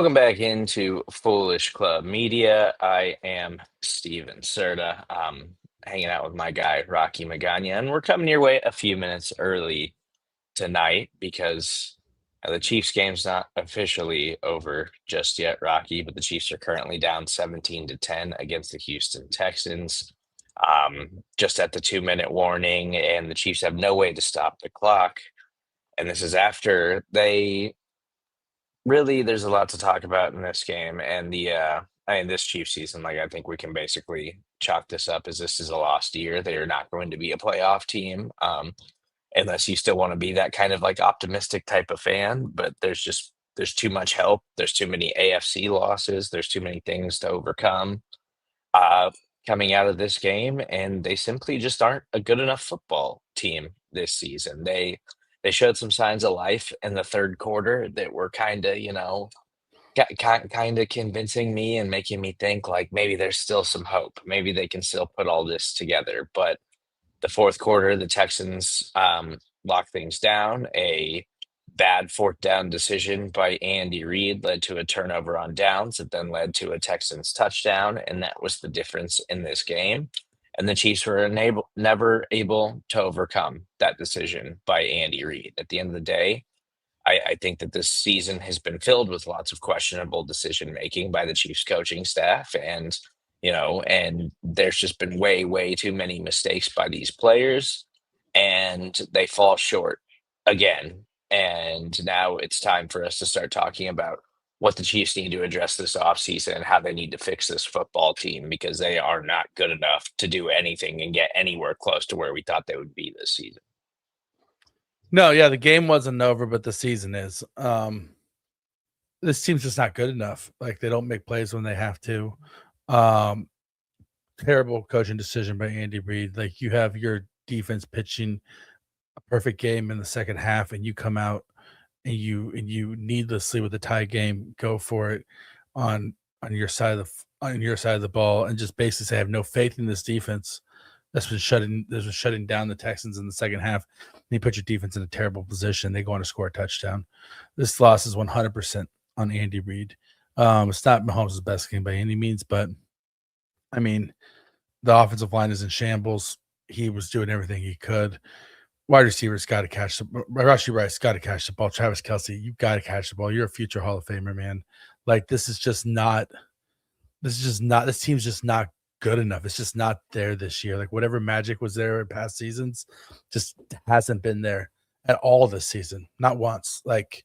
Welcome back into Foolish Club Media. I am Steven Serda, hanging out with my guy Rocky Magaña, and we're coming your way a few minutes early tonight because the Chiefs game's not officially over just yet, Rocky. But the Chiefs are currently down 17-10 against the Houston Texans, just at the 2-minute warning, and the Chiefs have no way to stop the clock. And this is after they really, there's a lot to talk about in this game, and this Chiefs season. Like, I think we can basically chalk this up as this is a lost year. They are not going to be a playoff team, unless you still want to be that kind of like optimistic type of fan. But there's too much help. There's too many AFC losses. There's too many things to overcome uh, coming out of this game, and they simply just aren't a good enough football team this season. They showed some signs of life in the third quarter that were kind of, kind of convincing me and making me think like maybe there's still some hope. Maybe they can still put all this together. But the fourth quarter, the Texans locked things down. A bad fourth down decision by Andy Reid led to a turnover on downs that then led to a Texans touchdown, and that was the difference in this game. And the Chiefs were never able to overcome that decision by Andy Reid. At the end of the day, I think that this season has been filled with lots of questionable decision making by the Chiefs coaching staff, and there's just been way, way too many mistakes by these players, and they fall short again. And now it's time for us to start talking about what the Chiefs need to address this offseason and how they need to fix this football team because they are not good enough to do anything and get anywhere close to where we thought they would be this season. No, yeah, the game wasn't over, but the season is. This team's just not good enough. Like, they don't make plays when they have to. Terrible coaching decision by Andy Reid. Like, you have your defense pitching a perfect game in the second half, and you come out and you needlessly with the tie game go for it on your side of the ball and just basically say I have no faith in this defense that's been shutting down the Texans in the second half. And you put your defense in a terrible position. They go on to score a touchdown. This loss is 100% on Andy Reid. It's not Mahomes' best game by any means, but I mean, the offensive line is in shambles. He was doing everything he could. Wide receivers got to catch the Rashee Rice got to catch the ball. Travis Kelce, you got to catch the ball. You're a future Hall of Famer, man. Like, this team's just not good enough. It's just not there this year. Like, whatever magic was there in past seasons just hasn't been there at all this season. Not once. Like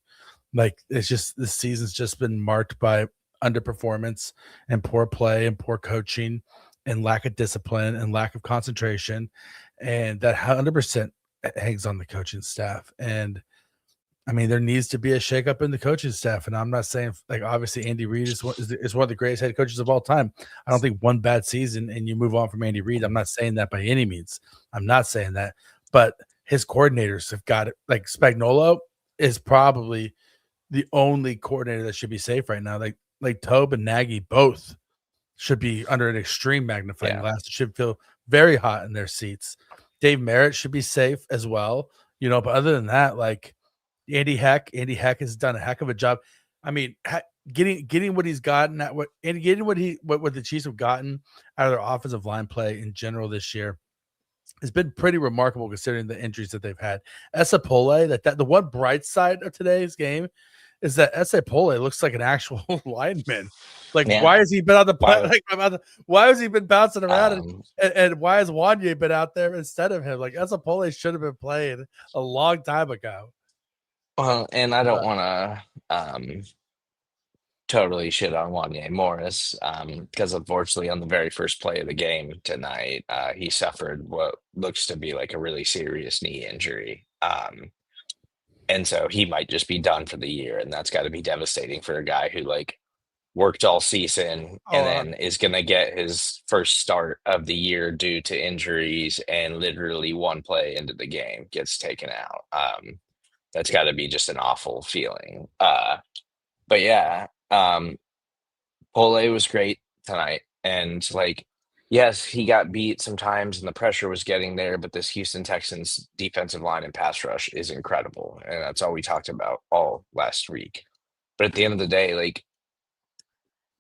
it's just this season's just been marked by underperformance and poor play and poor coaching and lack of discipline and lack of concentration. And that 100% hangs on the coaching staff. And I mean, there needs to be a shakeup in the coaching staff. And I'm not saying, like, obviously Andy Reid is one of the greatest head coaches of all time. I don't think one bad season and you move on from Andy Reid. I'm not saying that by any means. I'm not saying that. But his coordinators have got it. Like, Spagnuolo is probably the only coordinator that should be safe right now. Like Tobe and Nagy both should be under an extreme magnifying glass. It should feel very hot in their seats. Dave Merritt should be safe as well. But other than that, like, Andy Heck has done a heck of a job. I mean, getting what he's gotten getting what the Chiefs have gotten out of their offensive line play in general this year has been pretty remarkable considering the injuries that they've had. Esapole, that the one bright side of today's game is that Esapole looks like an actual lineman. Like, why has he been on the play? Why has he been bouncing around? And why has Wanye been out there instead of him? Like, Esapole should have been playing a long time ago. Well, and I don't want to totally shit on Wanye Morris because unfortunately on the very first play of the game tonight, he suffered what looks to be like a really serious knee injury. And so he might just be done for the year, and that's got to be devastating for a guy who like worked all season and then is going to get his first start of the year due to injuries and literally one play into the game gets taken out. That's got to be just an awful feeling. But yeah, Pole was great tonight. And like, yes, he got beat sometimes and the pressure was getting there, but this Houston Texans defensive line and pass rush is incredible. And that's all we talked about all last week. But at the end of the day, like,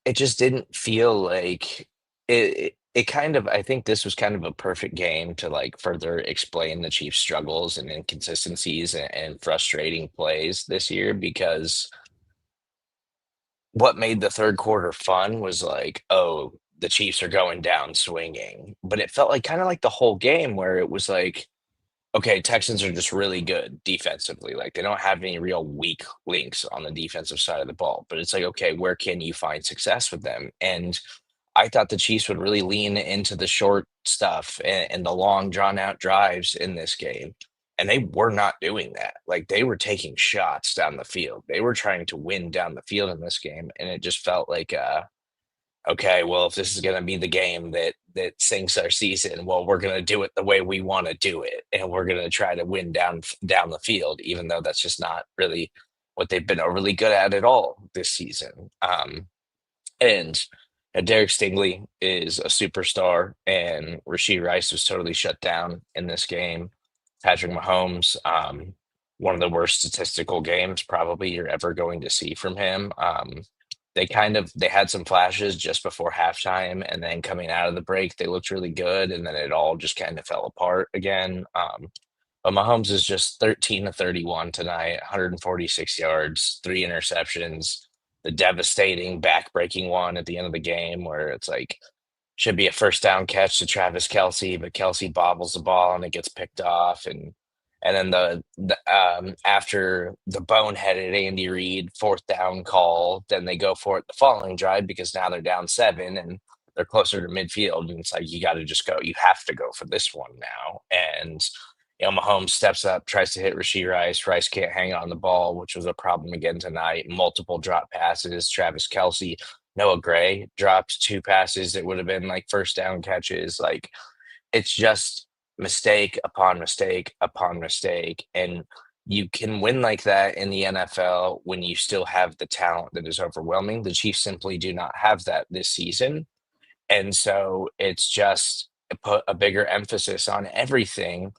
it just didn't feel like it kind of I think this was kind of a perfect game to like further explain the Chiefs' struggles and inconsistencies and frustrating plays this year because what made the third quarter fun was like, oh, the Chiefs are going down swinging. But it felt like kind of like the whole game where it was like, okay, Texans are just really good defensively. Like they don't have any real weak links on the defensive side of the ball. But it's like, okay, where can you find success with them? And I thought the Chiefs would really lean into the short stuff and the long drawn out drives in this game. And they were not doing that. Like they were taking shots down the field. They were trying to win down the field in this game. And it just felt like okay, well, if this is going to be the game that sinks our season, well, we're going to do it the way we want to do it, and we're going to try to win down the field, even though that's just not really what they've been overly good at all this season. And Derek Stingley is a superstar, and Rashee Rice was totally shut down in this game. Patrick Mahomes, one of the worst statistical games probably you're ever going to see from him. They had some flashes just before halftime, and then coming out of the break, they looked really good, and then it all just kind of fell apart again. But Mahomes is just 13 to 31 tonight, 146 yards, three interceptions, the devastating back-breaking one at the end of the game where it's like should be a first down catch to Travis Kelsey, but Kelsey bobbles the ball and it gets picked off. And then after the boneheaded Andy Reid fourth down call, then they go for it the following drive because now they're down 7 and they're closer to midfield. And it's like you got to just go. You have to go for this one now. And Mahomes steps up, tries to hit Rashee Rice. Rice can't hang on the ball, which was a problem again tonight. Multiple drop passes. Travis Kelsey, Noah Gray dropped 2 passes that would have been like first down catches. Like it's just mistake upon mistake upon mistake. And you can win like that in the NFL when you still have the talent that is overwhelming. The Chiefs simply do not have that this season. And so it's just put a bigger emphasis on everything,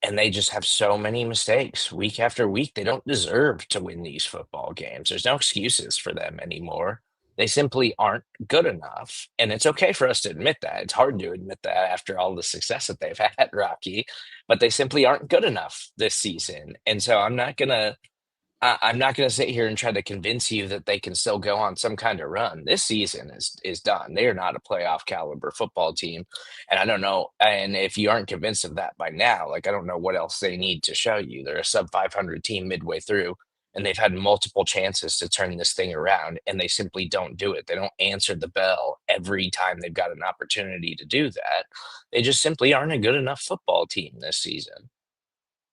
and they just have so many mistakes week after week. They don't deserve to win these football games. There's no excuses for them anymore. They simply aren't good enough. And it's okay for us to admit that. It's hard to admit that after all the success that they've had, Rocky, but they simply aren't good enough this season. And so I'm not going to sit here and try to convince you that they can still go on some kind of run. This season is done. They are not a playoff caliber football team, and I don't know. And if you aren't convinced of that by now, like I don't know what else they need to show you. They're a sub 500 team midway through, and they've had multiple chances to turn this thing around, and they simply don't do it. They don't answer the bell every time they've got an opportunity to do that. They just simply aren't a good enough football team this season.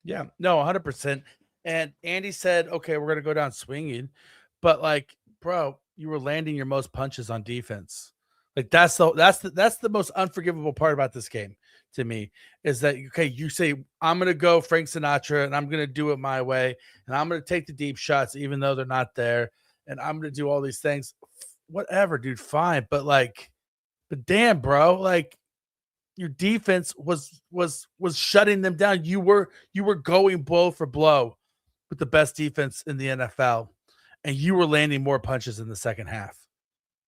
Yeah, no, 100%. And Andy said, "Okay, we're gonna go down swinging," but like, bro, you were landing your most punches on defense. Like that's the most unforgivable part about this game to me is that okay, you say I'm gonna go Frank Sinatra and I'm gonna do it my way and I'm gonna take the deep shots even though they're not there and I'm gonna do all these things. Whatever, dude, fine. But damn, bro, like your defense was shutting them down. You were going blow for blow with the best defense in the NFL, and you were landing more punches in the second half.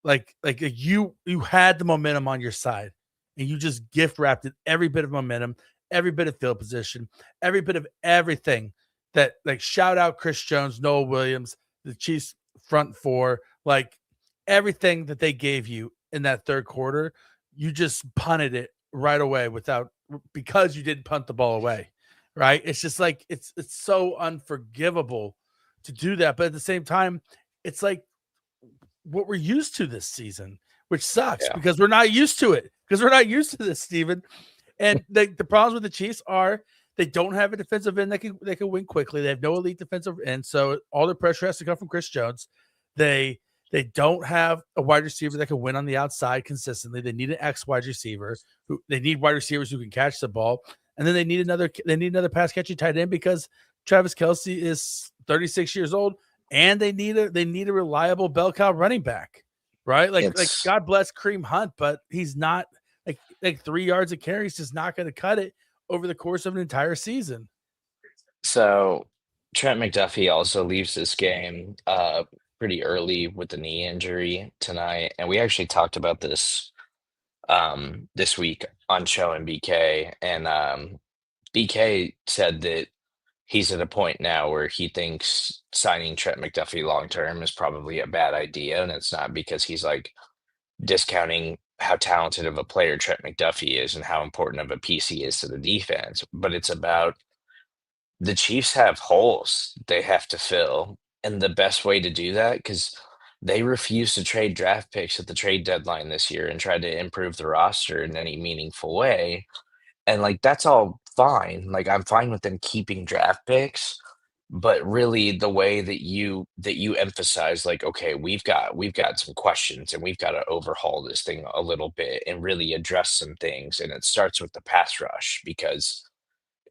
You had the momentum on your side, and you just gift wrapped it every bit of momentum, every bit of field position, every bit of everything. That like shout out Chris Jones, Noah Williams, the Chiefs front four, like everything that they gave you in that third quarter, you just punted it right away without because you didn't punt the ball away. Right. It's just like it's so unforgivable to do that. But at the same time, it's like what we're used to this season, which sucks Yeah. because we're not used to it. Because we're not used to this, Steven. And the problems with the Chiefs are they don't have a defensive end that can win quickly. They have no elite defensive end, so all the pressure has to come from Chris Jones. They don't have a wide receiver that can win on the outside consistently. They need an X wide receiver who they need wide receivers who can catch the ball, and then they need another pass catching tight end because Travis Kelsey is 36 years old, and they need a reliable bell cow running back, right? Like It's God bless Kareem Hunt, but he's not like 3 yards of carry is just not going to cut it over the course of an entire season. So Trent McDuffie also leaves this game. pretty early with the knee injury tonight, and we actually talked about this this week on Show and BK, and BK said that he's at a point now where he thinks signing Trent McDuffie long term is probably a bad idea, and it's not because he's like discounting how talented of a player Trent McDuffie is and how important of a piece he is to the defense, but it's about the Chiefs have holes they have to fill, and the best way to do that, because they refused to trade draft picks at the trade deadline this year and tried to improve the roster in any meaningful way. And like that's all fine. Like I'm fine with them keeping draft picks, but really the way that you emphasize like, okay, we've got some questions and we've got to overhaul this thing a little bit and really address some things. And it starts with the pass rush because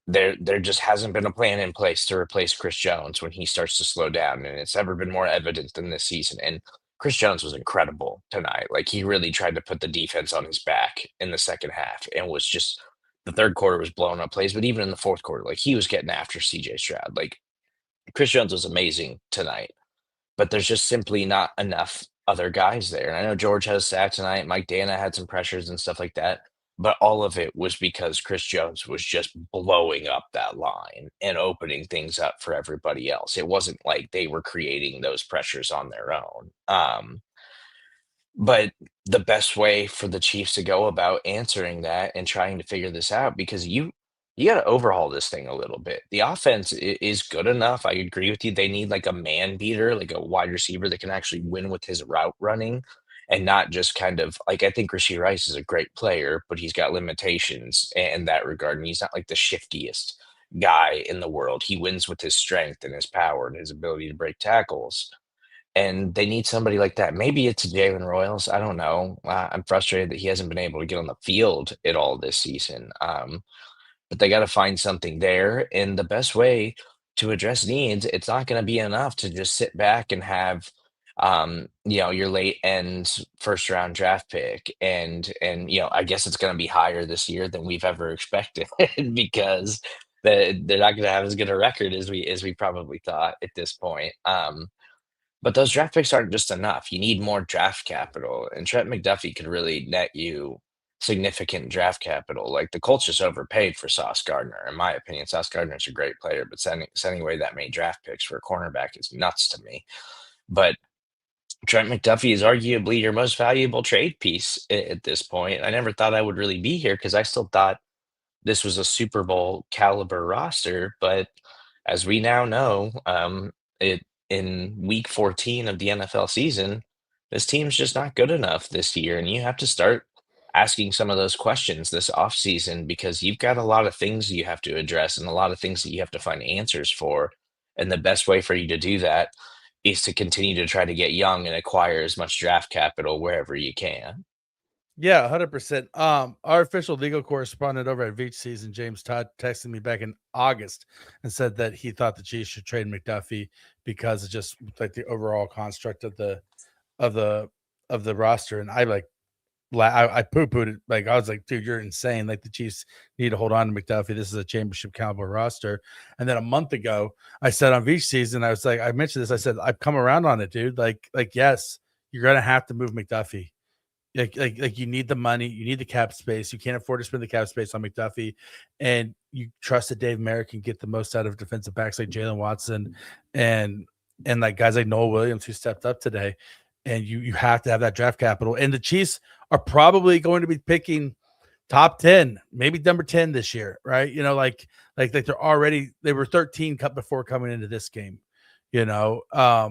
there just hasn't been a plan in place to replace Chris Jones when he starts to slow down, and it's ever been more evident than this season. And Chris Jones was incredible tonight. Like he really tried to put the defense on his back in the second half, and was just the third quarter was blowing up plays, but even in the fourth quarter, like he was getting after CJ Stroud. Like Chris Jones was amazing tonight, but there's just simply not enough other guys there. And I know George had a sack tonight. Mike Dana had some pressures and stuff like that. But all of it was because Chris Jones was just blowing up that line and opening things up for everybody else. It wasn't like they were creating those pressures on their own. But the best way for the Chiefs to go about answering that and trying to figure this out, because you got to overhaul this thing a little bit. The offense is good enough. I agree with you. They need like a man beater, like a wide receiver that can actually win with his route running and not just kind of like I think Rasheed Rice is a great player, but he's got limitations in that regard. And he's not like the shiftiest guy in the world. He wins with his strength and his power and his ability to break tackles, and they need somebody like that. Maybe it's Jalen Royals. I don't know. I'm frustrated that he hasn't been able to get on the field at all this season. But they got to find something there. And the best way to address needs, it's not going to be enough to just sit back and have, your late end first round draft pick. And I guess it's going to be higher this year than we've ever expected because they're not going to have as good a record as we probably thought at this point. But those draft picks aren't just enough. You need more draft capital, and Trent McDuffie could really net you significant draft capital. Like the Colts just overpaid for Sauce Gardner, in my opinion. Sauce Gardner's a great player, but sending away that many draft picks for a cornerback is nuts to me. But Trent McDuffie is arguably your most valuable trade piece at this point. I never thought I would really be here because I still thought this was a Super Bowl caliber roster, but as we now know, it in week 14 of the NFL season, this team's just not good enough this year, and you have to start asking some of those questions this offseason because you've got a lot of things you have to address and a lot of things that you have to find answers for. And the best way for you to do that is to continue to try to get young and acquire as much draft capital wherever you can. Yeah, 100%. Our official legal correspondent over at Veach Season, James Todd, texted me back in August and said that he thought the Chiefs should trade McDuffie because of just like the overall construct of of the the roster. And I poo-pooed it. Like I was like, dude, you're insane. Like the Chiefs need to hold on to McDuffie. This is a championship caliber roster. And then a month ago, I said on Veach Season, I was like, I mentioned this. I said, I've come around on it, dude. Like yes, you're gonna have to move McDuffie. Like you need the money, you need the cap space. You can't afford to spend the cap space on McDuffie, and you trust that Dave Merrick can get the most out of defensive backs like Jalen Watson and like guys like Noah Williams who stepped up today. And you have to have that draft capital. And the Chiefs are probably going to be picking top 10, maybe number 10 this year, right? Like they were 13 cut before coming into this game. At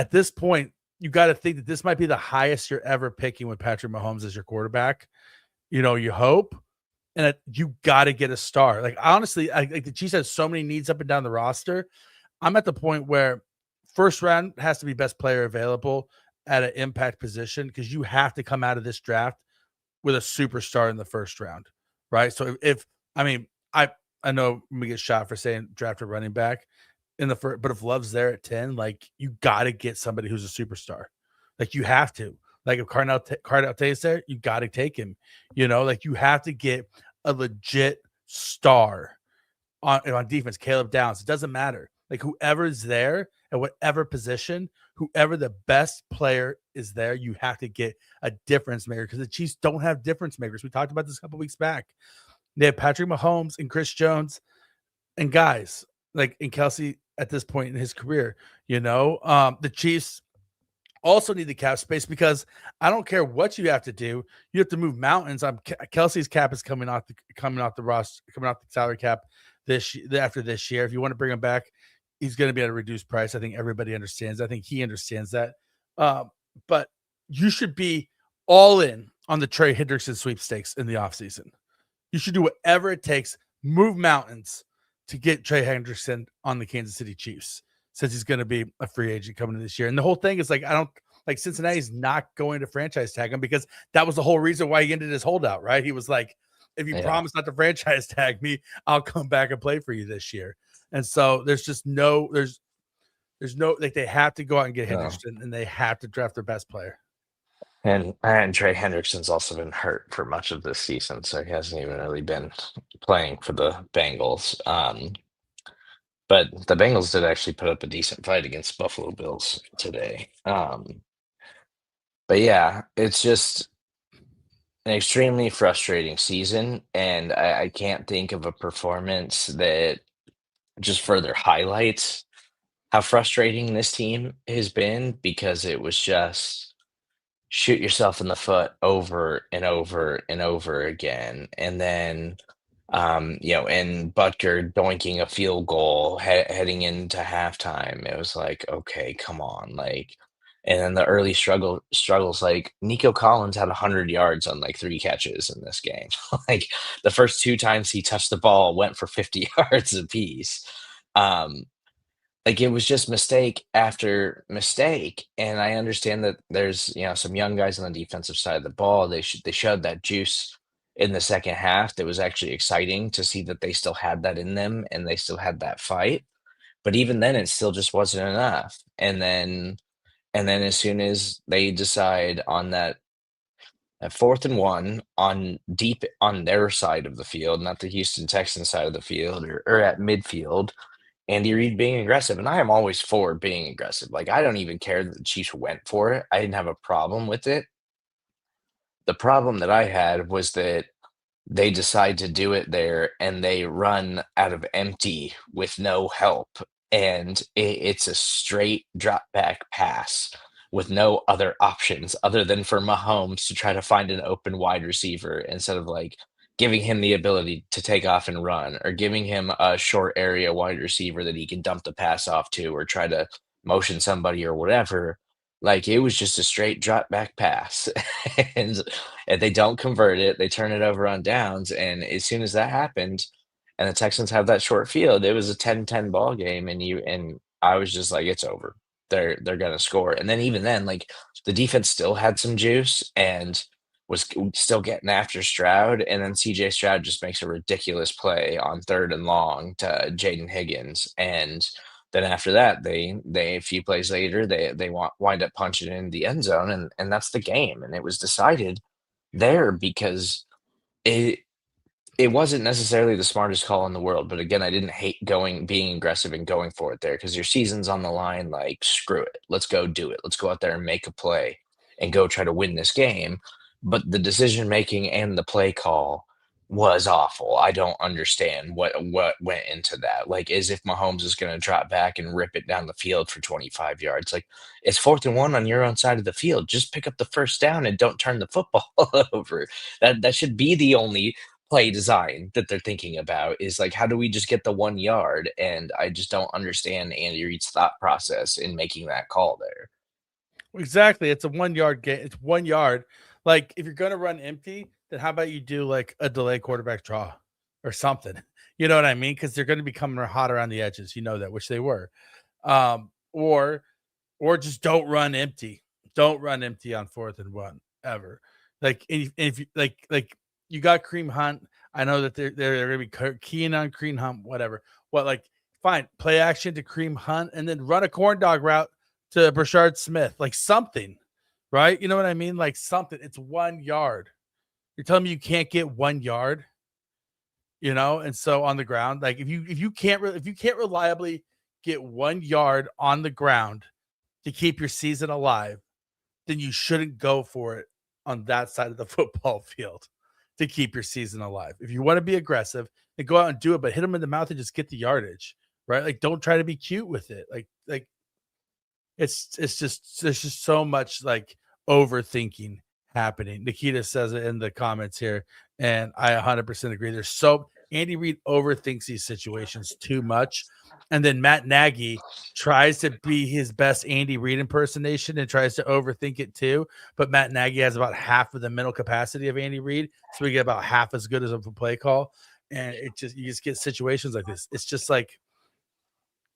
this point, you got to think that this might be the highest you're ever picking with Patrick Mahomes as your quarterback. You hope, and you got to get a star. Like honestly, like the Chiefs have so many needs up and down the roster. I'm at the point where first round has to be best player available at an impact position because you have to come out of this draft with a superstar in the first round, right? So if I mean, I know we get shot for saying draft a running back in the first, but if Love's there at 10, like you got to get somebody who's a superstar. Like you have to. Like if Cardell Tay's there, you got to take him. Like you have to get a legit star on defense. Caleb Downs. It doesn't matter. Like whoever's there at whatever position, whoever the best player is there, you have to get a difference maker because the Chiefs don't have difference makers. We talked about this a couple weeks back. They have Patrick Mahomes and Chris Jones and guys like in Kelsey at this point in his career. The Chiefs also need the cap space because I don't care what you have to do. You have to move mountains. Kelsey's cap is coming off the roster, coming off the salary cap after this year. If you want to bring him back, he's going to be at a reduced price. I think everybody understands. I think he understands that. But you should be all in on the Trey Hendrickson sweepstakes in the offseason. You should do whatever it takes, move mountains to get Trey Hendrickson on the Kansas City Chiefs, since he's going to be a free agent coming in this year. And the whole thing is Cincinnati's not going to franchise tag him because that was the whole reason why he ended his holdout, right? He was like, if you promise not to franchise tag me, I'll come back and play for you this year. And so there's no, they have to go out and get Hendrickson and they have to draft their best player. And Trey Hendrickson's also been hurt for much of this season, so he hasn't even really been playing for the Bengals. But the Bengals did actually put up a decent fight against Buffalo Bills today. But yeah, it's just an extremely frustrating season, and I can't think of a performance that just further highlights how frustrating this team has been, because it was just shoot yourself in the foot over and over and over again. And then and Butker doinking a field goal heading into halftime. It was like, okay, come on. And then the early struggles, like Nico Collins had 100 yards on 3 catches in this game. The first 2 times he touched the ball went for 50 yards apiece. It was just mistake after mistake. And I understand that there's, some young guys on the defensive side of the ball. They showed that juice in the second half. That was actually exciting to see that they still had that in them and they still had that fight. But even then, it still just wasn't enough. And then as soon as they decide on that at 4th and 1 on deep on their side of the field, not the Houston Texans side of the field or at midfield, Andy Reid being aggressive. And I am always for being aggressive. I don't even care that the Chiefs went for it. I didn't have a problem with it. The problem that I had was that they decide to do it there and they run out of empty with no help. And it's a straight drop back pass with no other options other than for Mahomes to try to find an open wide receiver instead of giving him the ability to take off and run, or giving him a short area wide receiver that he can dump the pass off to, or try to motion somebody or whatever. It was just a straight drop back pass. and they don't convert it. They turn it over on downs. And as soon as that happened and the Texans have that short field, it was a 10-10 ball game. And I was just like, it's over. They're going to score. And then even then, the defense still had some juice and was still getting after Stroud. And then CJ Stroud just makes a ridiculous play on 3rd and long to Jaden Higgins. And then after that, they a few plays later, they wind up punching in the end zone, and that's the game. And it was decided there because it wasn't necessarily the smartest call in the world. But again, I didn't hate being aggressive and going for it there, because your season's on the line. Screw it. Let's go do it. Let's go out there and make a play and go try to win this game. But the decision making and the play call was awful. I don't understand what went into that. As if Mahomes is going to drop back and rip it down the field for 25 yards. It's 4th and 1 on your own side of the field. Just pick up the first down and don't turn the football over. That should be the only play design that they're thinking about, is how do we just get the 1 yard? And I just don't understand Andy Reid's thought process in making that call there. Exactly. It's a 1 yard game. It's 1 yard. If you're going to run empty, then how about you do a delay quarterback draw or something? You know what I mean? Because they're going to be coming hot around the edges. You know that, which they were. Or just don't run empty. Don't run empty on 4th and 1 ever. If you you got Kareem Hunt. I know that they're going to be keying on Kareem Hunt, whatever. Fine, play action to Kareem Hunt and then run a corn dog route to Brashard Smith, something, right? You know what I mean? Something. It's 1 yard. You're telling me you can't get 1 yard, and so on the ground, if you can't reliably get 1 yard on the ground to keep your season alive, then you shouldn't go for it on that side of the football field to keep your season alive. If you want to be aggressive, then go out and do it, but hit them in the mouth and just get the yardage, right? Like, don't try to be cute with it. Like it's just there's just so much like overthinking happening. Nikita says it in the comments here, and I 100% agree. There's so Andy Reid overthinks these situations too much, and then Matt Nagy tries to be his best Andy Reid impersonation and tries to overthink it too. But Matt Nagy has about half of the mental capacity of Andy Reid, so we get about half as good as a play call, and you just get situations like this. It's just like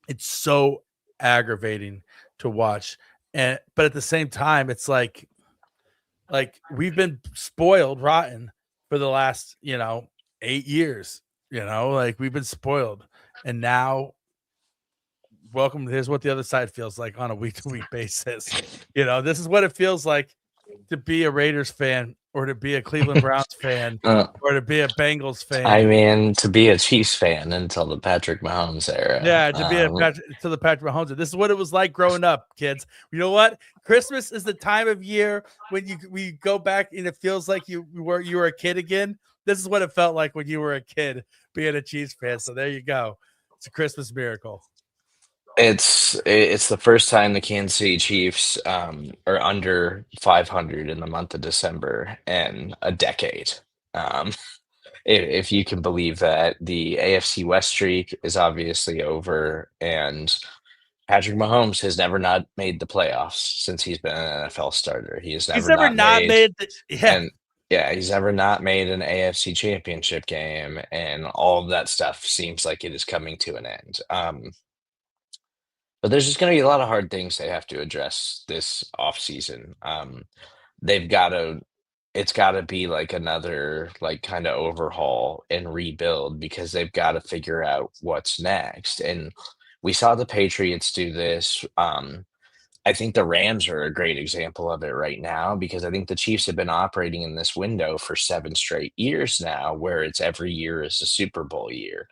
it's so aggravating to watch. And but at the same time, it's like we've been spoiled rotten for the last, 8 years, like we've been spoiled. And now welcome, here's what the other side feels like on a week to week basis. This is what it feels like to be a Raiders fan or to be a Cleveland Browns fan Uh, or to be a Bengals I fan. mean, to be a Chiefs fan until the Patrick Mahomes era. Yeah, to be to the Patrick Mahomes. This is what it was like growing up, kids. You know what? Christmas is the time of year when we go back and it feels like you were a kid again. This is what it felt like when you were a kid being a Chiefs fan. So there you go. It's a Christmas miracle. It's the first time the Kansas City Chiefs are under 500 in the month of December in a decade. Um, if you can believe that, the AFC West streak is obviously over, and Patrick Mahomes has never not made the playoffs since he's been an NFL starter. He has He's never never not not made made yeah. and yeah, he's never not made an AFC championship game, and all of that stuff seems like it is coming to an end. But there's just going to be a lot of hard things they have to address this offseason. They've got to, it's got to be like another, like, kind of overhaul and rebuild, because they've got to figure out what's next. And we saw the Patriots do this. I think the Rams are a great example of it right now, because I think the Chiefs have been operating in this window for 7 straight years now, where it's every year is a Super Bowl year.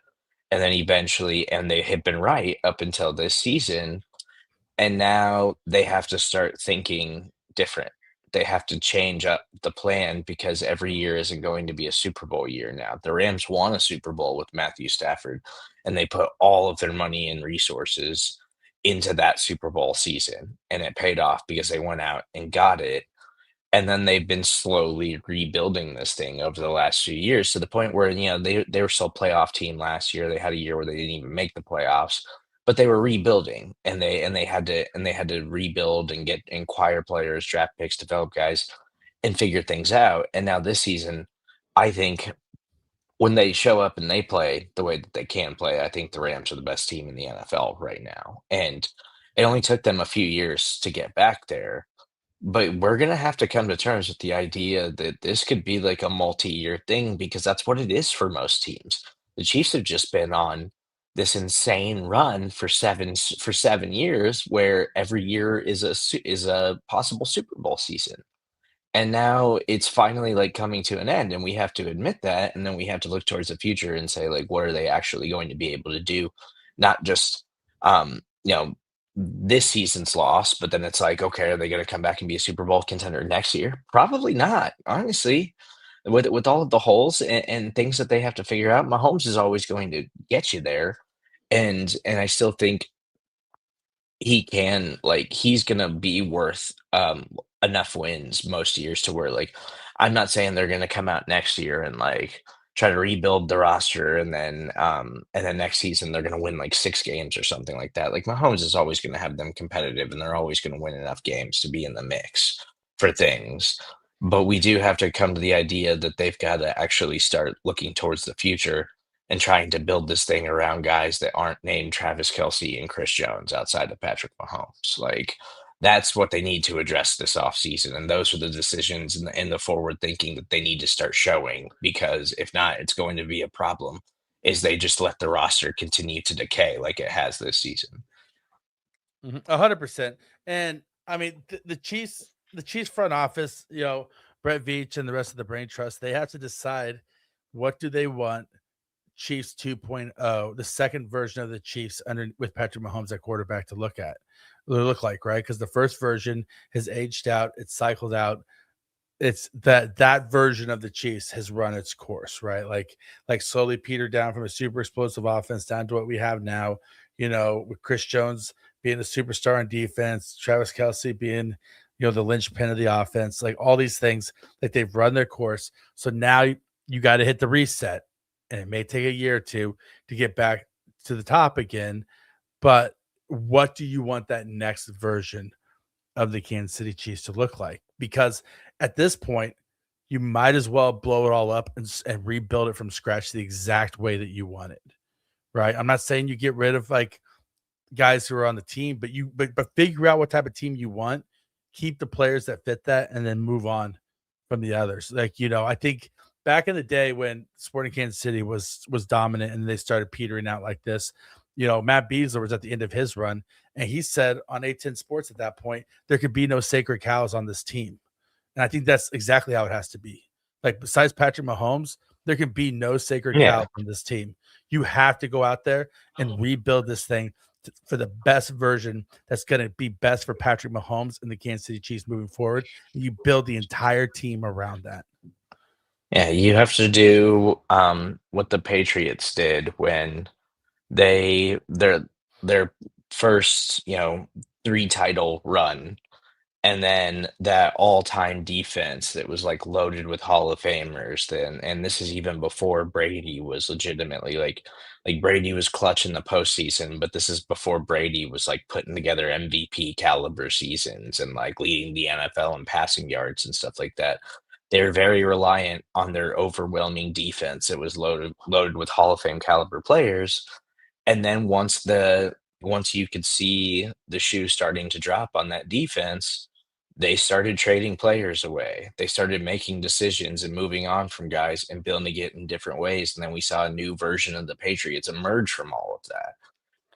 And then eventually, and they have been right up until this season, and now they have to start thinking different. They have to change up the plan, because every year isn't going to be a Super Bowl year now. The Rams won a Super Bowl with Matthew Stafford, and they put all of their money and resources into that Super Bowl season, and it paid off because they went out and got it. And then they've been slowly rebuilding this thing over the last few years, to the point where, they were still a playoff team last year. They had a year where they didn't even make the playoffs, but they were rebuilding, and they had to rebuild and get acquire players, draft picks, develop guys, and figure things out. And now this season, I think when they show up and they play the way that they can play, I think the Rams are the best team in the NFL right now. And it only took them a few years to get back there, but we're gonna have to come to terms with the idea that this could be like a multi-year thing, because that's what it is for most teams. The Chiefs have just been on this insane run for 7 years, where every year is a possible Super Bowl season. And now it's finally, like, coming to an end, and we have to admit that, and then we have to look towards the future and say, like, what are they actually going to be able to do? Not just, this season's loss, but then it's like, okay, are they gonna come back and be a Super Bowl contender next year? Probably not, honestly. With all of the holes and things that they have to figure out, Mahomes is always going to get you there, and I still think he's gonna be worth enough wins most years to where, like, I'm not saying they're gonna come out next year and, like, try to rebuild the roster, and then next season they're gonna win like 6 games or something like that. Like, Mahomes is always gonna have them competitive, and they're always gonna win enough games to be in the mix for things. But we do have to come to the idea that they've got to actually start looking towards the future and trying to build this thing around guys that aren't named Travis Kelsey and Chris Jones outside of Patrick Mahomes. Like, that's what they need to address this offseason. And those are the decisions and the forward thinking that they need to start showing, because if not, it's going to be a problem, is they just let the roster continue to decay like it has this season. 100%. And I mean, the Chiefs front office, Brett Veach and the rest of the brain trust, they have to decide what do they want Chiefs 2.0, the second version of the Chiefs under with Patrick Mahomes at quarterback to look like, right? Because the first version has aged out, it's cycled out. It's that version of the Chiefs has run its course, right? Like slowly petered down from a super explosive offense down to what we have now. With Chris Jones being the superstar on defense, Travis Kelce being the linchpin of the offense, like all these things, like they've run their course. So now you got to hit the reset, and it may take a year or two to get back to the top again. But what do you want that next version of the Kansas City Chiefs to look like? Because at this point, you might as well blow it all up and rebuild it from scratch the exact way that you want it, right? I'm not saying you get rid of like guys who are on the team, but figure out what type of team you want, keep the players that fit that, and then move on from the others. Like, I think back in the day when Sporting Kansas City was dominant and they started petering out like this, Matt Beasler was at the end of his run, and he said on A10 Sports at that point, there could be no sacred cows on this team. And I think that's exactly how it has to be. Like, besides Patrick Mahomes, there can be no sacred cow on this team. You have to go out there and rebuild this thing for the best version that's going to be best for Patrick Mahomes and the Kansas City Chiefs moving forward. And you build the entire team around that. Yeah, you have to do what the Patriots did when their first, 3 title run, and then that all-time defense that was like loaded with Hall of Famers. Then, and this is even before Brady was legitimately like Brady was clutch in the postseason, but this is before Brady was like putting together MVP caliber seasons and like leading the NFL in passing yards and stuff like that. They're very reliant on their overwhelming defense. It was loaded with Hall of Fame caliber players. And then once you could see the shoe starting to drop on that defense, they started trading players away. They started making decisions and moving on from guys and building it in different ways. And then we saw a new version of the Patriots emerge from all of that.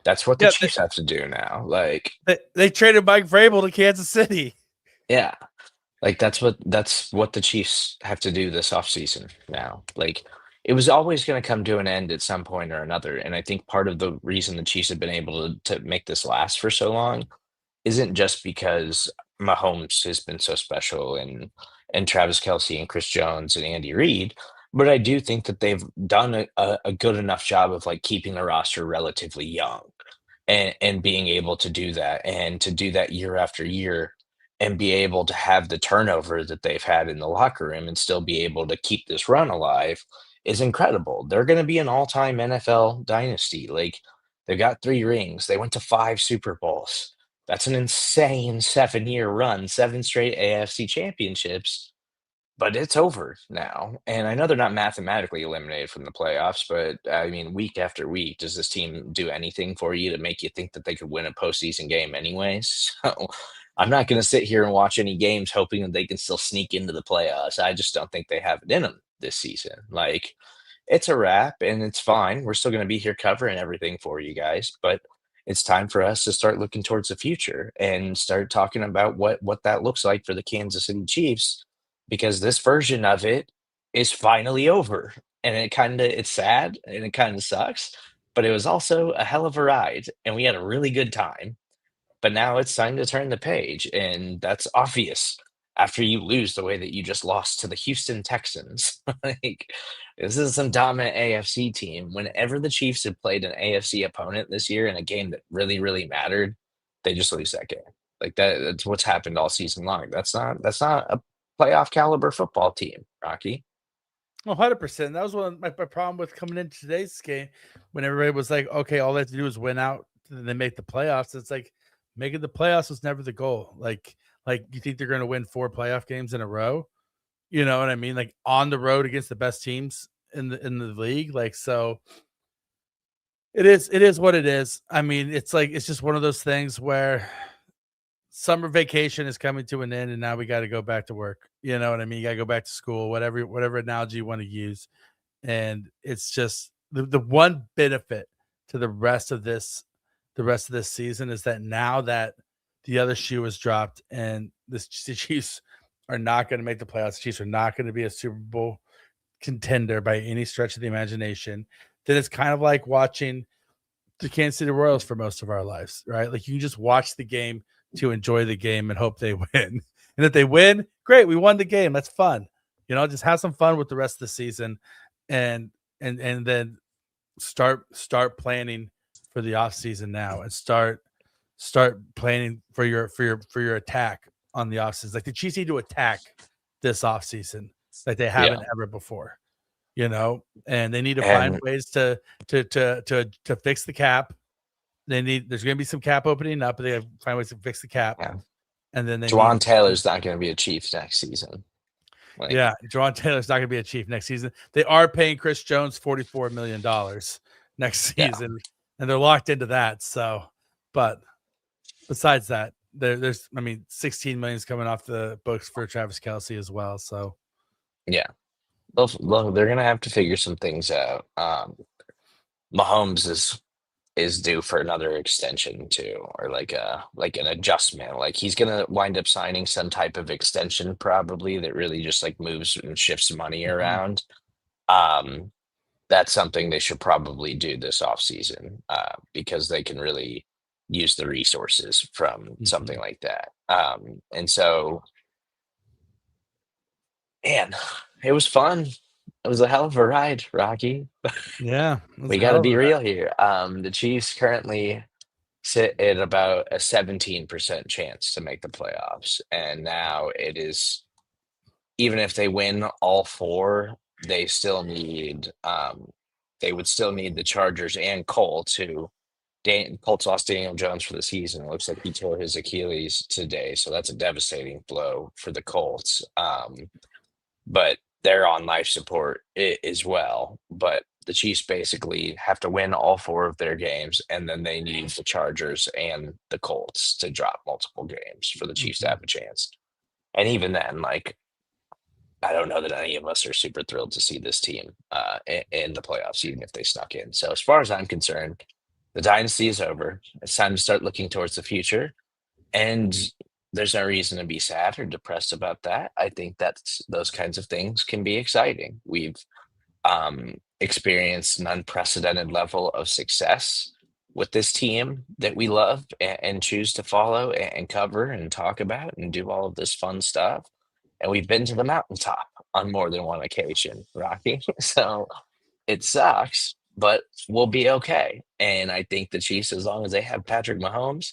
That's what the Yeah, Chiefs have to do now. Like, they traded Mike Vrabel to Kansas City. yeah, like that's what the Chiefs have to do this offseason now. Like, it was always going to come to an end at some point or another. And I think part of the reason the Chiefs have been able to make this last for so long isn't just because Mahomes has been so special and Travis Kelce and Chris Jones and Andy Reid, but I do think that they've done a good enough job of like keeping the roster relatively young and being able to do that and to do that year after year and be able to have the turnover that they've had in the locker room and still be able to keep this run alive is incredible. They're going to be an all-time NFL dynasty. Like, they've got 3 rings. They went to 5 Super Bowls. That's an insane 7-year run, 7 straight AFC championships, but it's over now. And I know they're not mathematically eliminated from the playoffs, but I mean, week after week, does this team do anything for you to make you think that they could win a postseason game anyways? So I'm not going to sit here and watch any games hoping that they can still sneak into the playoffs. I just don't think they have it in them this season. Like, it's a wrap and it's fine. We're still going to be here covering everything for you guys, but it's time for us to start looking towards the future and start talking about what that looks like for the Kansas City Chiefs, because this version of it is finally over. And it's sad and it kind of sucks, but it was also a hell of a ride and we had a really good time. But now it's time to turn the page, and that's obvious after you lose the way that you just lost to the Houston Texans. Like, this is some dominant AFC team. Whenever the Chiefs have played an AFC opponent this year in a game that really, really mattered, they just lose that game. Like, that's what's happened all season long. That's not a playoff caliber football team, Rocky. 100%. That was one of my problem with coming into today's game when everybody was like, okay, all they have to do is win out and then make the playoffs. It's like making the playoffs was never the goal. Like you think they're going to win 4 playoff games in a row? You know what I mean? Like on the road against the best teams in the league. Like, so it is what it is. I mean, it's just one of those things where summer vacation is coming to an end and now we got to go back to work. You know what I mean? You got to go back to school, whatever analogy you want to use. And it's just the one benefit to the rest of this season is that now that the other shoe is dropped and the Chiefs are not going to make the playoffs, the Chiefs are not going to be a Super Bowl contender by any stretch of the imagination. then it's kind of like watching the Kansas City Royals for most of our lives, right? Like you can just watch the game to enjoy the game and hope they win. And if they win, great, we won the game. That's fun. Just have some fun with the rest of the season, and then start planning for the off season now, and start planning for your attack on the off season. Like the Chiefs need to attack this off season like they haven't Yeah. ever before. And they need to find And ways to fix the cap. There's going to be some cap opening up, but they have to find ways to fix the cap. yeah, And then they Juwan need, Taylor's not going to be a Chiefs next season. Juwan Taylor's not going to be a Chief next season. They are paying Chris Jones $44 million next season, and they're locked into that. So, but besides that, there's 16 million is coming off the books for Travis Kelce as well. So, yeah, they're going to have to figure some things out. Mahomes is due for another extension too, or like an adjustment. Like he's gonna wind up signing some type of extension probably that really just like moves and shifts money around. That's something they should probably do this offseason because they can really use the resources from something like that. And so, man, it was fun. It was a hell of a ride, Rocky. yeah, We got to be real here. The Chiefs currently sit at about a 17% chance to make the playoffs. And now it is, even if they win all four, they still need, they would still need the Chargers and Colts, Colts lost Daniel Jones for the season. It looks like he tore his Achilles today. So that's a devastating blow for the Colts. But they're on life support as well. But the Chiefs basically have to win all four of their games, and then they need the Chargers and the Colts to drop multiple games for the Chiefs to have a chance. And even then, like, I don't know that any of us are super thrilled to see this team in the playoffs, even if they snuck in. So as far as I'm concerned, the dynasty is over. It's time to start looking towards the future. And there's no reason to be sad or depressed about that. I think those kinds of things can be exciting. We've experienced an unprecedented level of success with this team that we love and choose to follow and cover and talk about and do all of this fun stuff. And we've been to the mountaintop on more than one occasion, Rocky. So it sucks, but we'll be okay. And I think the Chiefs, as long as they have Patrick Mahomes,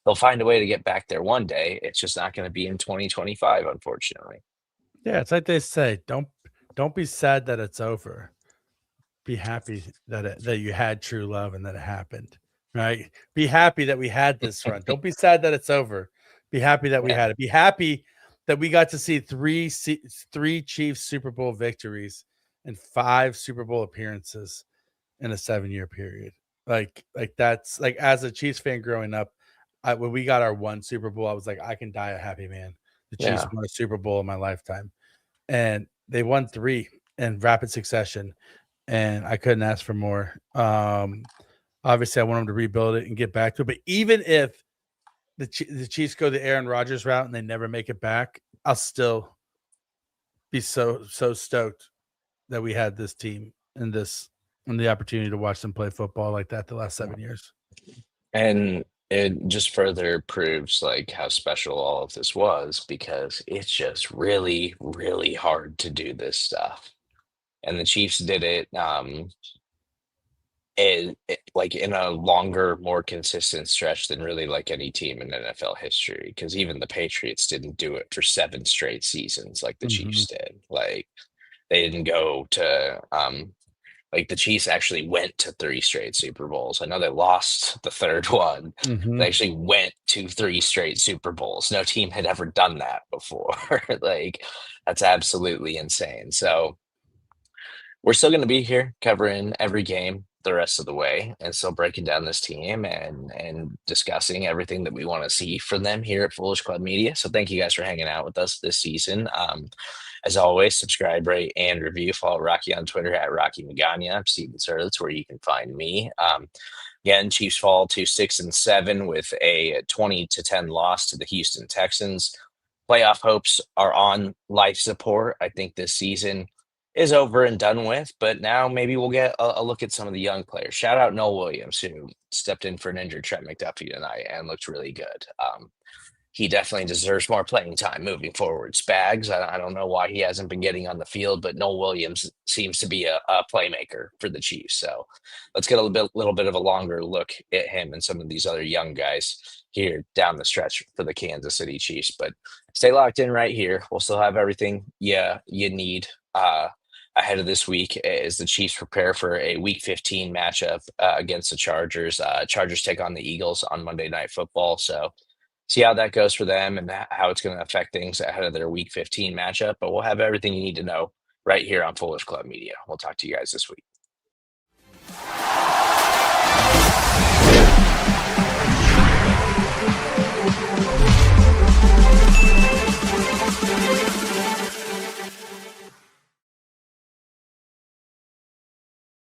they'll find a way to get back there one day. It's just not going to be in 2025, unfortunately. Yeah, it's like they say, don't be sad that it's over. Be happy that you had true love and that it happened. Right? Be happy that we had this run. Don't be sad that it's over. Be happy that we had it. Be happy that we got to see three Chiefs Super Bowl victories and 5 Super Bowl appearances in a 7-year period. Like that's like, as a Chiefs fan growing up, when we got our 1 Super Bowl, I was like, I can die a happy man. The Chiefs won a Super Bowl in my lifetime, and they won 3 in rapid succession, and I couldn't ask for more. Obviously, I want them to rebuild it and get back to it. But even if the Chiefs go the Aaron Rodgers route and they never make it back, I'll still be so stoked that we had this team and the opportunity to watch them play football like that the last 7 years. And it just further proves like how special all of this was, because it's just really, really hard to do this stuff. And the Chiefs did it like in a longer, more consistent stretch than really like any team in NFL history. Because even the Patriots didn't do it for 7 straight seasons like the Chiefs did. Like they didn't go to like the Chiefs actually went to 3 straight Super Bowls. I know they lost the 3rd one. They actually went to 3 straight Super Bowls. No team had ever done that before. Like that's absolutely insane. So we're still going to be here covering every game the rest of the way, and still breaking down this team and discussing everything that we want to see from them here at Foolish Club Media. So thank you guys for hanging out with us this season. As always, subscribe, rate, and review. Follow Rocky on Twitter at Rocky Magaña. I'm Steven Serda. That's where you can find me. Again, Chiefs fall to 6-7 with a 20-10 loss to the Houston Texans. Playoff hopes are on life support. I think this season is over and done with, but now maybe we'll get a look at some of the young players. Shout out Noel Williams, who stepped in for an injured Trent McDuffie tonight and looked really good. He definitely deserves more playing time moving forward. Spags, I don't know why he hasn't been getting on the field, but Noel Williams seems to be a playmaker for the Chiefs. So let's get little bit of a longer look at him and some of these other young guys here down the stretch for the Kansas City Chiefs. But stay locked in right here. We'll still have everything you need ahead of this week as the Chiefs prepare for a Week 15 matchup against the Chargers. Chargers take on the Eagles on Monday Night Football. So see how that goes for them and how it's going to affect things ahead of their Week 15 matchup. But we'll have everything you need to know right here on Foolish Club Media. We'll talk to you guys this week.